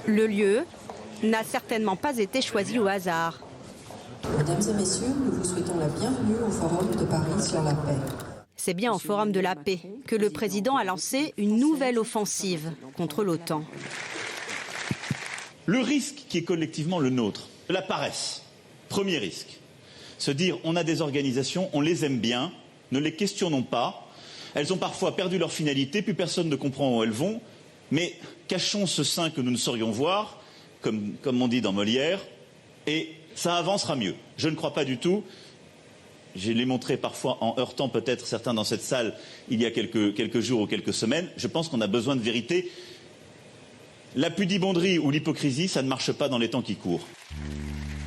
Le lieu n'a certainement pas été choisi au hasard. Mesdames et messieurs, nous vous souhaitons la bienvenue au Forum de Paris sur la paix. C'est bien au Forum de la paix que le président a lancé une nouvelle offensive contre l'OTAN. Le risque qui est collectivement le nôtre, la paresse, premier risque. Se dire on a des organisations, on les aime bien, ne les questionnons pas. Elles ont parfois perdu leur finalité, plus personne ne comprend où elles vont. Mais cachons ce sein que nous ne saurions voir, comme on dit dans Molière, et ça avancera mieux. Je ne crois pas du tout. Je l'ai montré parfois en heurtant peut-être certains dans cette salle il y a quelques jours ou quelques semaines. Je pense qu'on a besoin de vérité. La pudibonderie ou l'hypocrisie, ça ne marche pas dans les temps qui courent.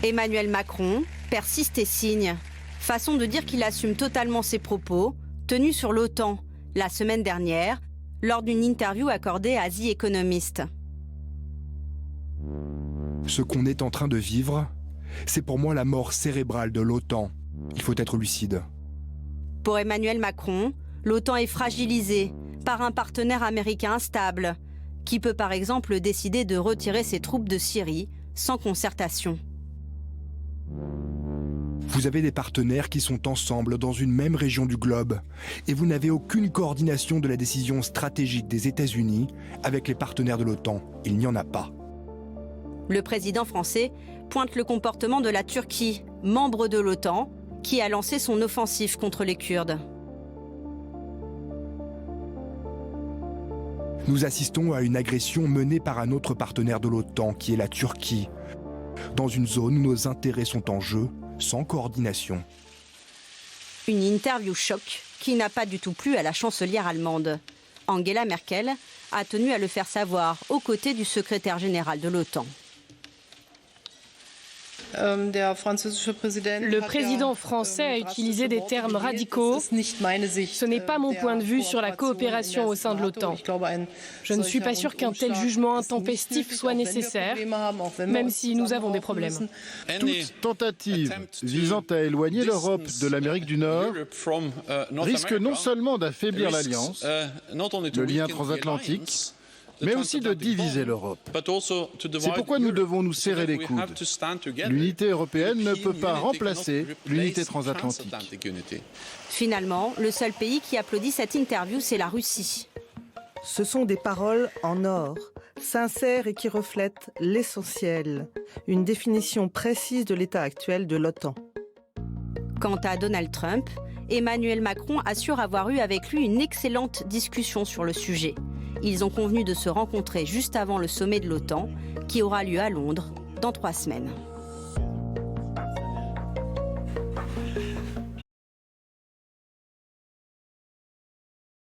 Emmanuel Macron persiste et signe. Façon de dire qu'il assume totalement ses propos, tenus sur l'OTAN la semaine dernière, lors d'une interview accordée à The Economist. Ce qu'on est en train de vivre, c'est pour moi la mort cérébrale de l'OTAN. Il faut être lucide. Pour Emmanuel Macron, l'OTAN est fragilisée par un partenaire américain instable, qui peut par exemple décider de retirer ses troupes de Syrie sans concertation. Vous avez des partenaires qui sont ensemble dans une même région du globe et vous n'avez aucune coordination de la décision stratégique des États-Unis avec les partenaires de l'OTAN. Il n'y en a pas. Le président français pointe le comportement de la Turquie, membre de l'OTAN, qui a lancé son offensive contre les Kurdes. Nous assistons à une agression menée par un autre partenaire de l'OTAN, qui est la Turquie, dans une zone où nos intérêts sont en jeu, sans coordination. Une interview choc qui n'a pas du tout plu à la chancelière allemande. Angela Merkel a tenu à le faire savoir aux côtés du secrétaire général de l'OTAN. Le président français a utilisé des termes radicaux. Ce n'est pas mon point de vue sur la coopération au sein de l'OTAN. Je ne suis pas sûr qu'un tel jugement intempestif soit nécessaire, même si nous avons des problèmes. Toute tentative visant à éloigner l'Europe de l'Amérique du Nord risque non seulement d'affaiblir l'Alliance, le lien transatlantique, mais aussi de diviser l'Europe. C'est pourquoi nous devons nous serrer les coudes. L'unité européenne ne peut pas remplacer l'unité transatlantique. Finalement, le seul pays qui applaudit cette interview, c'est la Russie. Ce sont des paroles en or, sincères et qui reflètent l'essentiel, une définition précise de l'état actuel de l'OTAN. Quant à Donald Trump, Emmanuel Macron assure avoir eu avec lui une excellente discussion sur le sujet. Ils ont convenu de se rencontrer juste avant le sommet de l'OTAN, qui aura lieu à Londres dans 3 semaines.